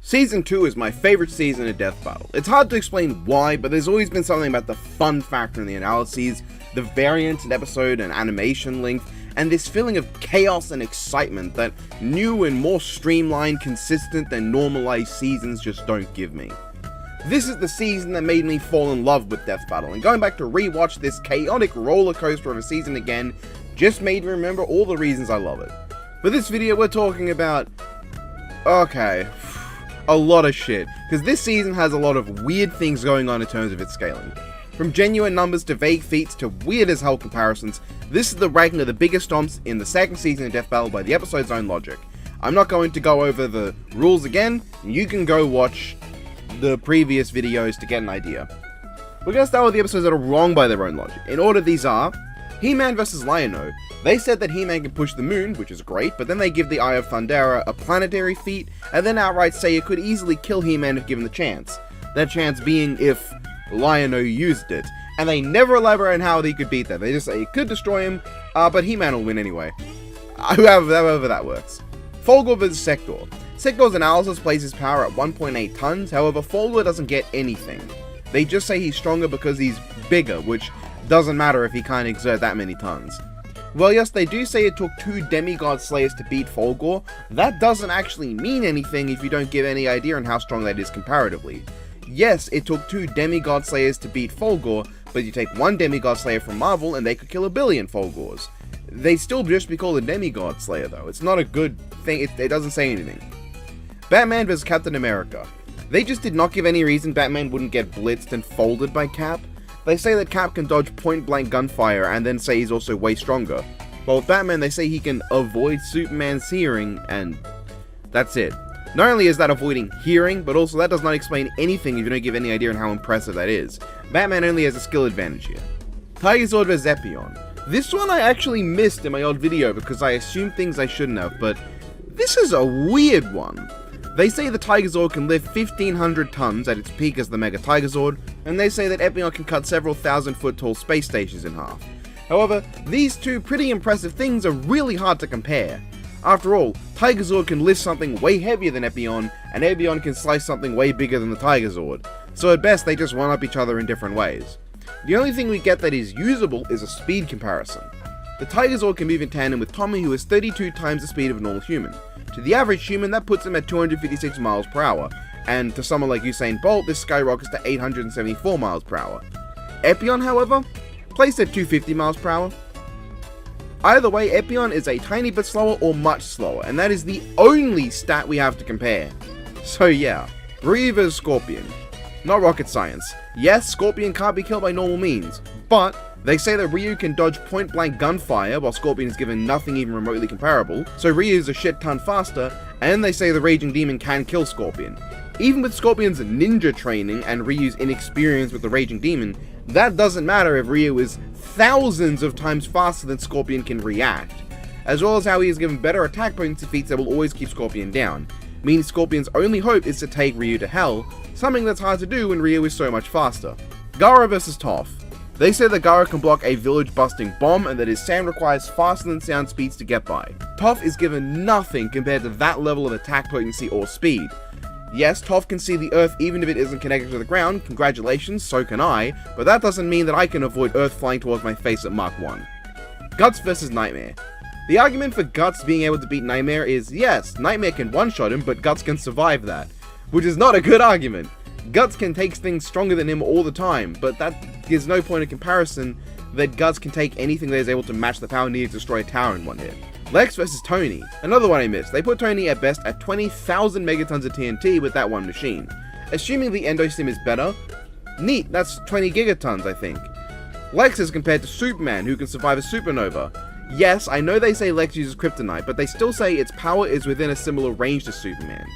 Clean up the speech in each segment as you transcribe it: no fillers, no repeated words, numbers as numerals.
Season 2 is my favorite season of Death Battle. It's hard to explain why, but there's always been something about the fun factor in the analyses, the variance in episode and animation length, and this feeling of chaos and excitement that new and more streamlined, consistent, and normalized seasons just don't give me. This is the season that made me fall in love with Death Battle, and going back to rewatch this chaotic roller coaster of a season again just made me remember all the reasons I love it. For this video, we're talking about... a lot of shit, because this season has a lot of weird things going on in terms of its scaling. From genuine numbers to vague feats to weird as hell comparisons, this is the ranking of the biggest stomps in the second season of Death Battle by the episode's own logic. I'm not going to go over the rules again, you can go watch the previous videos to get an idea. We're going to start with the episodes that are wrong by their own logic. In order, these are He-Man vs. Lion-O. They said that He-Man can push the moon, which is great, but then they give the Eye of Thundera a planetary feat, and then outright say it could easily kill He-Man if given the chance. That chance being if Lion-O used it. And they never elaborate on how he could beat that. They just say it could destroy him, but He-Man will win anyway. However that works. Fulgor vs. Sector. Sector's analysis places power at 1.8 tons, however Fulgor doesn't get anything. They just say he's stronger because he's bigger, which doesn't matter if he can't exert that many tons. Well, yes, they do say it took 2 demigod slayers to beat Fulgor. That doesn't actually mean anything if you don't give any idea on how strong that is comparatively. Yes, it took 2 demigod slayers to beat Fulgor, but you take 1 demigod slayer from Marvel and they could kill 1 billion Fulgors. They still just be called a demigod slayer though. It's not a good thing, it doesn't say anything. Batman vs. Captain America. They just did not give any reason Batman wouldn't get blitzed and folded by Cap. They say that Cap can dodge point-blank gunfire and then say he's also way stronger. While with Batman they say he can avoid Superman's hearing, and that's it. Not only is that avoiding hearing, but also that does not explain anything if you don't give any idea on how impressive that is. Batman only has a skill advantage here. Tigerzord vs. Epion. This one I actually missed in my old video because I assumed things I shouldn't have, but this is a weird one. They say the Tigerzord can lift 1500 tons at its peak as the Mega Tigerzord, and they say that Epion can cut several 1,000-foot tall space stations in half. However, these two pretty impressive things are really hard to compare. After all, Tigerzord can lift something way heavier than Epion, and Epion can slice something way bigger than the Tigerzord, so at best they just one-up each other in different ways. The only thing we get that is usable is a speed comparison. The Tigerzord can move in tandem with Tommy, who is 32 times the speed of a normal human. To the average human, that puts him at 256 miles per hour, and to someone like Usain Bolt, this skyrockets to 874 miles per hour. Epion, however, placed at 250 miles per hour. Either way, Epion is a tiny bit slower or much slower, and that is the only stat we have to compare. So yeah, Ryu vs. Scorpion. Not rocket science. Yes, Scorpion can't be killed by normal means, but they say that Ryu can dodge point-blank gunfire while Scorpion is given nothing even remotely comparable, so Ryu is a shit ton faster, and they say the Raging Demon can kill Scorpion. Even with Scorpion's ninja training and Ryu's inexperience with the Raging Demon, that doesn't matter if Ryu is thousands of times faster than Scorpion can react, as well as how he is given better attack potency feats that will always keep Scorpion down, meaning Scorpion's only hope is to take Ryu to hell, something that's hard to do when Ryu is so much faster. Gara vs. Toph. They say that Gara can block a village-busting bomb and that his sound requires faster than sound speeds to get by. Toph is given nothing compared to that level of attack potency or speed. Yes, Toph can see the Earth even if it isn't connected to the ground, congratulations, so can I, but that doesn't mean that I can avoid Earth flying towards my face at Mach 1. Guts vs. Nightmare. The argument for Guts being able to beat Nightmare is, yes, Nightmare can one-shot him, but Guts can survive that. Which is not a good argument. Guts can take things stronger than him all the time, but that gives no point of comparison that Guts can take anything that is able to match the power needed to destroy a tower in one hit. Lex vs. Tony. Another one I missed. They put Tony at best at 20,000 megatons of TNT with that one machine. Assuming the Endosym is better, neat, that's 20 gigatons I think. Lex is compared to Superman, who can survive a supernova. Yes, I know they say Lex uses kryptonite, but they still say its power is within a similar range to Superman.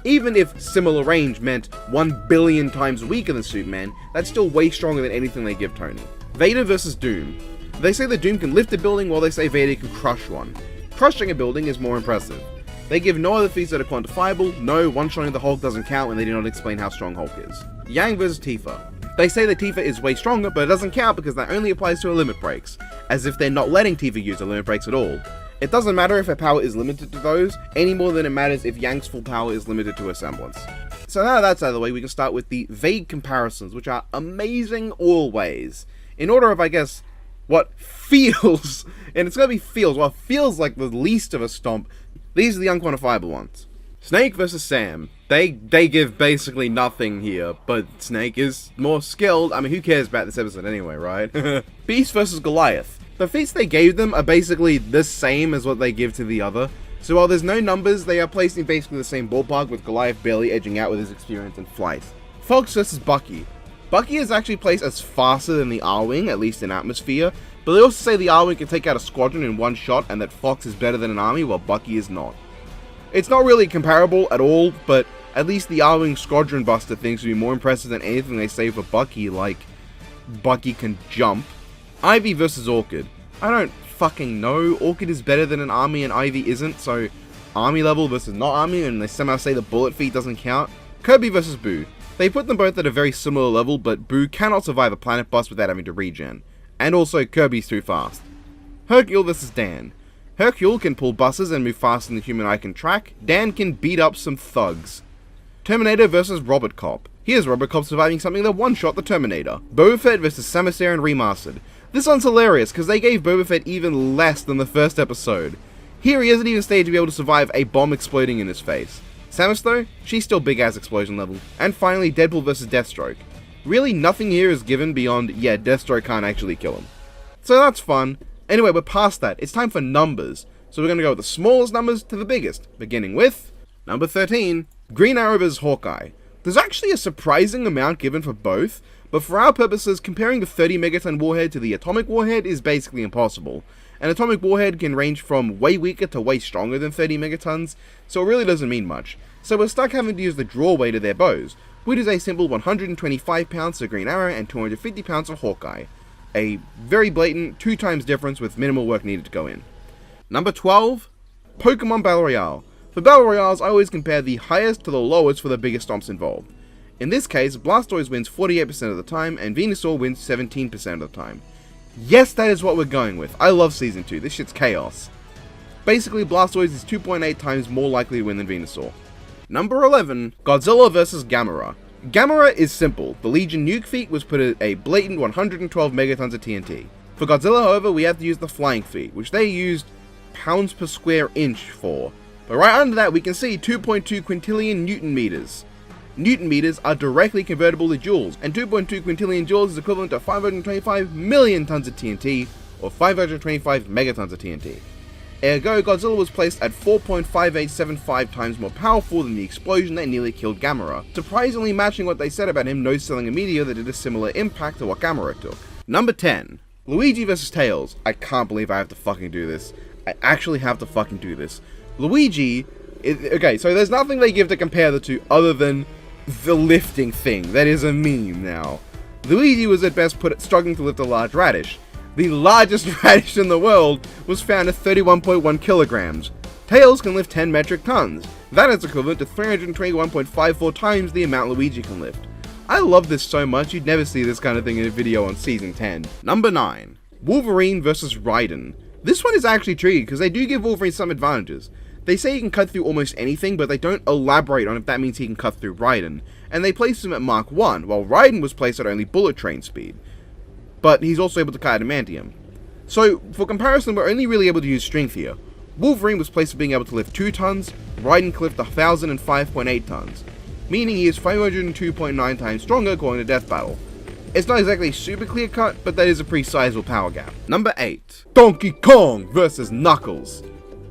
Even if similar range meant 1 billion times weaker than Superman, that's still way stronger than anything they give Tony. Vader vs. Doom. They say that Doom can lift a building while they say Vader can crush one. Crushing a building is more impressive. They give no other feats that are quantifiable, no, one-shotting the Hulk doesn't count, and they do not explain how strong Hulk is. Yang vs. Tifa. They say that Tifa is way stronger, but it doesn't count because that only applies to her limit breaks, as if they're not letting Tifa use her limit breaks at all. It doesn't matter if her power is limited to those, any more than it matters if Yang's full power is limited to a semblance. So now that's out of the way, we can start with the vague comparisons, which are amazing always. In order of, I guess, what feels, and it's gonna be feels, what feels like the least of a stomp, these are the unquantifiable ones. Snake versus Sam. They give basically nothing here, but Snake is more skilled. I mean, who cares about this episode anyway, right? Beast versus Goliath. The feats they gave them are basically the same as what they give to the other. So while there's no numbers, they are placed in basically the same ballpark, with Goliath barely edging out with his experience and flight. Fox versus Bucky. Bucky is actually placed as faster than the R-Wing, at least in atmosphere, but they also say the R-Wing can take out a squadron in one shot and that Fox is better than an army while Bucky is not. It's not really comparable at all, but at least the R-Wing Squadron Buster things would be more impressive than anything they say for Bucky, like Bucky can jump. Ivy versus Orchid. I don't fucking know. Orchid is better than an army and Ivy isn't, so army level versus not army, and they somehow say the bullet feat doesn't count. Kirby versus Boo. They put them both at a very similar level, but Boo cannot survive a planet bust without having to regen. And also, Kirby's too fast. Hercule versus Dan. Hercule can pull buses and move faster than the human eye can track. Dan can beat up some thugs. Terminator versus Robot Cop. Here's Robot Cop surviving something that one-shot the Terminator. Boba Fett versus Samus Aran Remastered. This one's hilarious, because they gave Boba Fett even less than the first episode. Here he isn't even staged to be able to survive a bomb exploding in his face. Samus though, she's still big ass explosion level. And finally, Deadpool versus Deathstroke. Really, nothing here is given beyond, yeah, Deathstroke can't actually kill him. So that's fun. Anyway, we're past that. It's time for numbers. So we're going to go with the smallest numbers to the biggest, beginning with number 13, Green Arrow vs Hawkeye. There's actually a surprising amount given for both, but for our purposes, comparing the 30 megaton warhead to the atomic warhead is basically impossible. An atomic warhead can range from way weaker to way stronger than 30 megatons, so it really doesn't mean much. So we're stuck having to use the draw weight of their bows, which is a simple 125 pounds for Green Arrow and 250 pounds for Hawkeye. A very blatant 2 times difference with minimal work needed to go in. Number 12, Pokemon Battle Royale. For Battle Royales, I always compare the highest to the lowest for the biggest stomps involved. In this case, Blastoise wins 48% of the time, and Venusaur wins 17% of the time. Yes, that is what we're going with. I love Season 2, this shit's chaos. Basically, Blastoise is 2.8 times more likely to win than Venusaur. Number 11, Godzilla vs Gamera. Gamera is simple. The Legion nuke feat was put at a blatant 112 megatons of TNT. For Godzilla, however, we have to use the flying feat, which they used pounds per square inch for. But right under that, we can see 2.2 quintillion Newton meters. Newton meters are directly convertible to joules, and 2.2 quintillion joules is equivalent to 525 million tons of TNT, or 525 megatons of TNT. Ergo, Godzilla was placed at 4.5875 times more powerful than the explosion that nearly killed Gamera, surprisingly matching what they said about him no-selling a meteor that did a similar impact to what Gamera took. Number 10, Luigi vs Tails. I can't believe I have to fucking do this. I actually have to fucking do this. Luigi, okay, so there's nothing they give to compare the two other than the lifting thing. That is a meme now. Luigi was at best struggling to lift a large radish. The largest radish in the world was found at 31.1 kilograms. Tails can lift 10 metric tons. That is equivalent to 321.54 times the amount Luigi can lift. I love this so much, you'd never see this kind of thing in a video on Season 10. Number 9, Wolverine vs Raiden. This one is actually tricky because they do give Wolverine some advantages. They say he can cut through almost anything, but they don't elaborate on if that means he can cut through Raiden, and they place him at Mark 1, while Raiden was placed at only bullet train speed. But he's also able to cut adamantium. So, for comparison, we're only really able to use strength here. Wolverine was placed at being able to lift 2 tons, Raiden can lift 1,005.8 tons, meaning he is 502.9 times stronger according to Death Battle. It's not exactly super clear cut, but that is a pretty sizable power gap. Number 8, Donkey Kong vs Knuckles.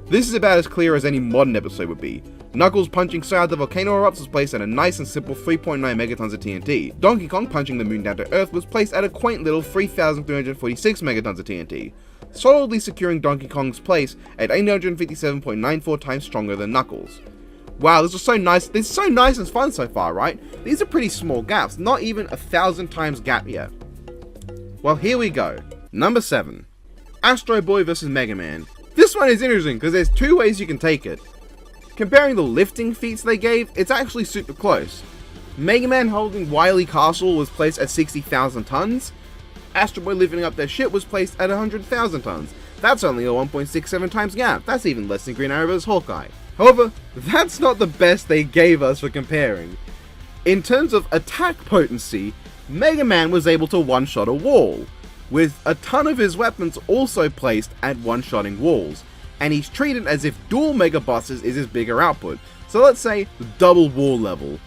This is about as clear as any modern episode would be. Knuckles punching so hard the volcano erupts was placed at a nice and simple 3.9 megatons of TNT. Donkey Kong punching the moon down to Earth was placed at a quaint little 3,346 megatons of TNT, solidly securing Donkey Kong's place at 857.94 times stronger than Knuckles. Wow, this is so nice. This is so nice and fun so far, right? These are pretty small gaps, not even 1,000 times gap yet. Well, here we go. Number 7, Astro Boy vs Mega Man. This one is interesting because there's 2 ways you can take it. Comparing the lifting feats they gave, it's actually super close. Mega Man holding Wily Castle was placed at 60,000 tons. Astro Boy lifting up their ship was placed at 100,000 tons. That's only a 1.67 times gap. That's even less than Green Arrow vs Hawkeye. However, that's not the best they gave us for comparing. In terms of attack potency, Mega Man was able to one-shot a wall, with a ton of his weapons also placed at one-shotting walls, and he's treated as if dual Mega Busters is his bigger output, so let's say double wall level.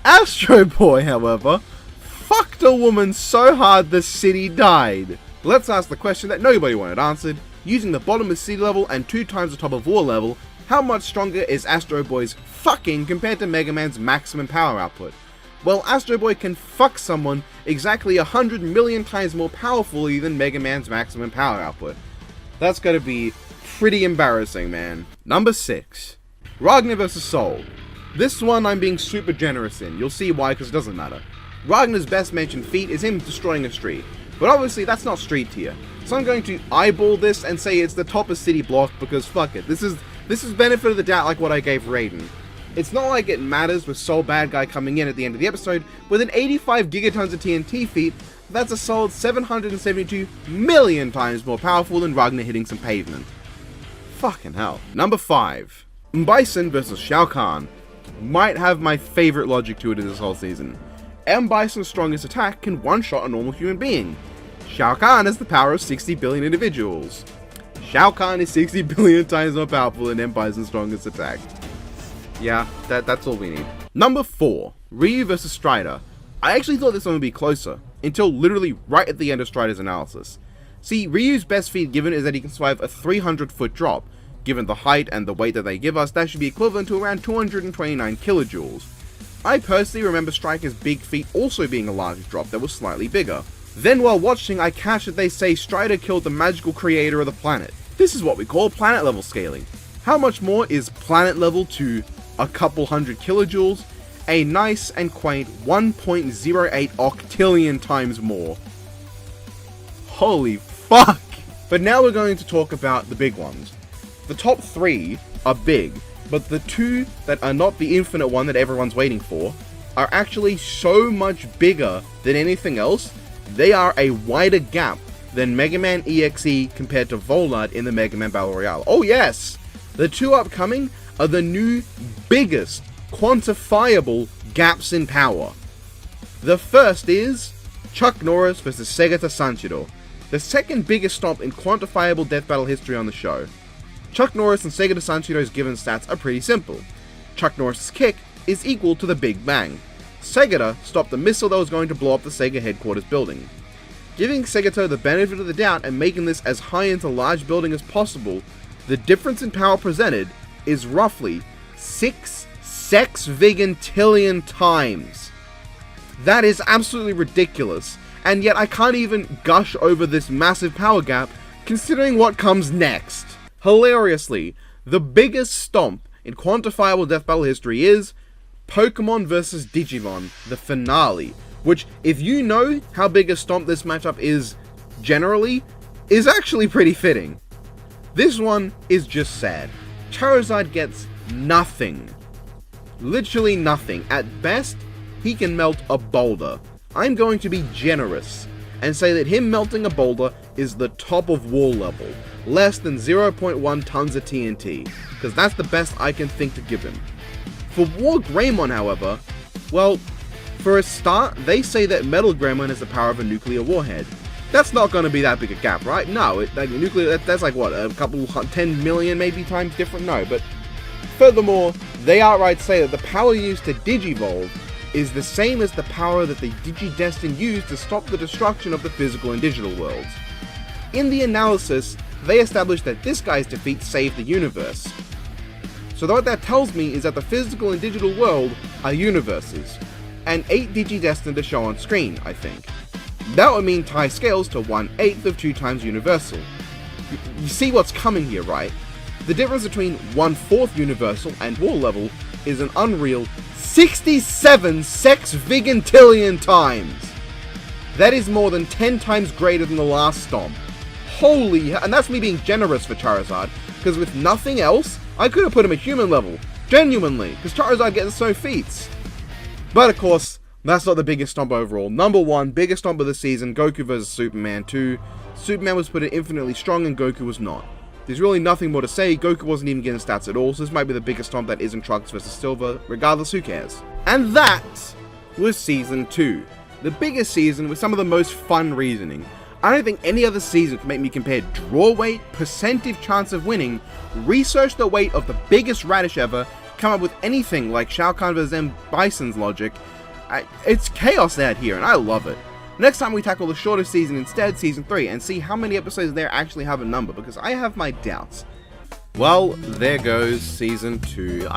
Astro Boy, however, fucked a woman so hard the city died. Let's ask the question that nobody wanted answered. Using the bottom of city level and 2 times the top of wall level, how much stronger is Astro Boy's fucking compared to Mega Man's maximum power output? Well, Astro Boy can fuck someone exactly 100 million times more powerfully than Mega Man's maximum power output. That's gotta be pretty embarrassing, man. Number 6. Ragnar vs Soul. This one I'm being super generous in. You'll see why, because it doesn't matter. Ragnar's best mentioned feat is him destroying a street, but obviously that's not street tier. So I'm going to eyeball this and say it's the top of city block because fuck it. This is benefit of the doubt like what I gave Raiden. It's not like it matters with Soul Bad Guy coming in at the end of the episode. With an 85 gigatons of TNT feat, that's a solid 772 million times more powerful than Ragnar hitting some pavement. Fucking hell. Number 5. Bison vs Shao Kahn. Might have my favorite logic to it in this whole season. Bison's strongest attack can one-shot a normal human being. Shao Kahn has the power of 60 billion individuals. Shao Kahn is 60 billion times more powerful than Bison's strongest attack. Yeah, that's all we need. Number 4. Ryu vs Strider. I actually thought this one would be closer, until literally right at the end of Strider's analysis. See, Ryu's best feat given is that he can survive a 300-foot drop. Given the height and the weight that they give us, that should be equivalent to around 229 kilojoules. I personally remember Striker's big feat also being a large drop that was slightly bigger. Then while watching, I catch that they say Strider killed the magical creator of the planet. This is what we call planet level scaling. How much more is planet level to a couple hundred kilojoules? A nice and quaint 1.08 octillion times more. Holy fuck! But now we're going to talk about the big ones. The top 3 are big, but the 2 that are not the infinite one that everyone's waiting for are actually so much bigger than anything else. They are a wider gap than Mega Man EXE compared to Volard in the Mega Man Battle Royale. Oh yes! The 2 upcoming are the new biggest quantifiable gaps in power. The first is Chuck Norris vs Segata Sanshiro, the second biggest stomp in quantifiable death battle history on the show. Chuck Norris and Segata Sanshiro's given stats are pretty simple. Chuck Norris' kick is equal to the Big Bang. Segata stopped the missile that was going to blow up the Sega headquarters building. Giving Segata the benefit of the doubt and making this as high into large building as possible, the difference in power presented is roughly 6 sexvigintillion times. That is absolutely ridiculous, and yet I can't even gush over this massive power gap considering what comes next. Hilariously, the biggest stomp in quantifiable death battle history is Pokemon vs Digimon, the finale, which, if you know how big a stomp this matchup is generally, is actually pretty fitting. This one is just sad. Charizard gets nothing. Literally nothing. At best, he can melt a boulder. I'm going to be generous and say that him melting a boulder is the top of wall level, less than 0.1 tons of TNT, because that's the best I can think to give him. For War Greymon, however, well, for a start, they say that Metal Greymon has the power of a nuclear warhead. That's not going to be that big a gap, right? No, that's like what, a couple 10 million maybe times different? No, but furthermore, they outright say that the power used to digivolve is the same as the power that the Digidestin used to stop the destruction of the physical and digital worlds. In the analysis, they established that this guy's defeat saved the universe. So what that tells me is that the physical and digital world are universes, and 8 Digidestined to show on screen, I think. That would mean tie scales to 1/8 of 2 times universal. You see what's coming here, right? The difference between 1/4 universal and wall level is an unreal 67 sexvigintillion times. That is more than 10 times greater than the last stomp. Holy, and that's me being generous for Charizard, because with nothing else, I could have put him at human level. Genuinely, because Charizard gets no feats. But of course, that's not the biggest stomp overall. Number 1, biggest stomp of the season, Goku vs Superman 2. Superman was put at infinitely strong and Goku was not. There's really nothing more to say. Goku wasn't even getting stats at all, so this might be the biggest stomp that isn't Trunks vs. Silver. Regardless, who cares? And that was Season 2. The biggest season with some of the most fun reasoning. I don't think any other season can make me compare draw weight, percentage chance of winning, research the weight of the biggest radish ever, come up with anything like Shao Kahn vs. M. Bison's logic. It's chaos out here, and I love it. Next time we tackle the shorter season instead, Season 3, and see how many episodes there actually have a number, because I have my doubts. Well, there goes Season 2.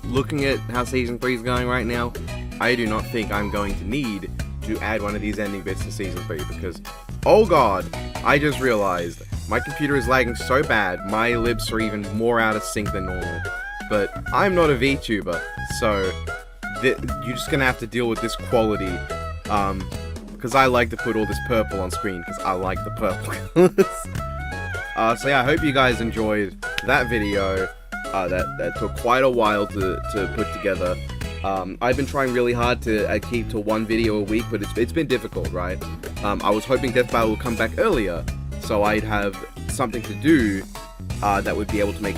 Looking at how Season 3 is going right now, I do not think I'm going to need to add one of these ending bits to Season 3, because, oh god, I just realized my computer is lagging so bad, my lips are even more out of sync than normal. But I'm not a VTuber, so you're just gonna have to deal with this quality, because I like to put all this purple on screen, because I like the purple colors. So yeah, I hope you guys enjoyed that video. That took quite a while to put together. I've been trying really hard to keep to one video a week, but it's been difficult, right? I was hoping Death Battle would come back earlier, so I'd have something to do that would be able to make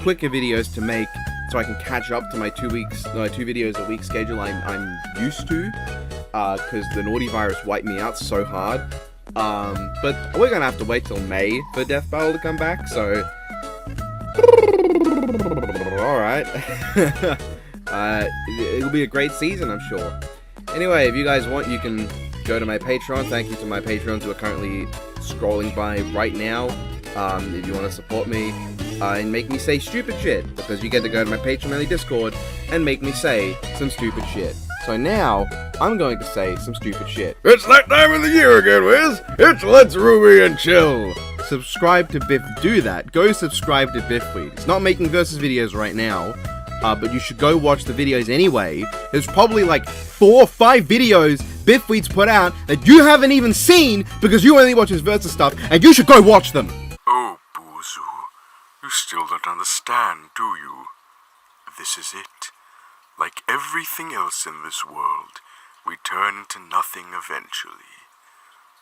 quicker videos to make, so I can catch up to my 2 videos a week schedule I'm used to, because the naughty virus wiped me out so hard. But we're gonna have to wait till May for Death Battle to come back, so alright. It'll be a great season, I'm sure. Anyway, if you guys want, you can go to my Patreon. Thank you to my patrons who are currently scrolling by right now. If you want to support me and make me say stupid shit, because you get to go to my Patreon-only Discord and make me say some stupid shit. So now, I'm going to say some stupid shit. It's that time of the year again, Wiz! It's Let's Ruby and Chill! Subscribe to Biff. Do that. Go subscribe to Biffweed. It's not making versus videos right now, but you should go watch the videos anyway. There's probably like 4 or 5 videos Biffweed's put out that you haven't even seen because you only watch his versus stuff, and you should go watch them. Oh, Boozoo, you still don't understand, do you? This is it. Like everything else in this world, we turn into nothing eventually.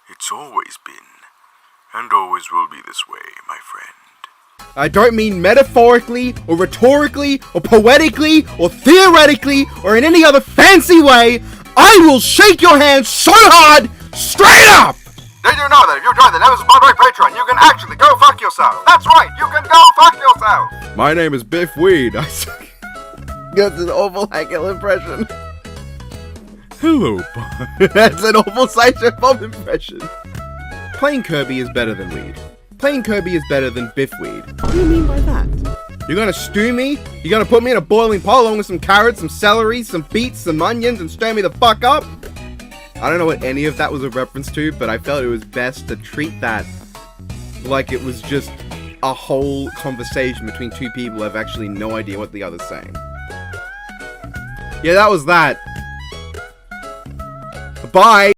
It's always been, and always will be this way, my friend. I don't mean metaphorically, or rhetorically, or poetically, or theoretically, or in any other fancy way. I will shake your hand so hard, straight up! Did you know that if you join the Never Subscribe by Patreon, you can actually go fuck yourself? That's right, you can go fuck yourself! My name is Biff Weed. That's an awful Hagel impression. Hello, Bob. That's an awful Sideshow Bob impression. Playing Kirby is better than Weed. Playing Kirby is better than Biff Weed. What do you mean by that? You're gonna stew me? You're gonna put me in a boiling pot along with some carrots, some celery, some beets, some onions, and stir me the fuck up? I don't know what any of that was a reference to, but I felt it was best to treat that like it was just a whole conversation between two people who have actually no idea what the other's saying. Yeah, that was that. Bye!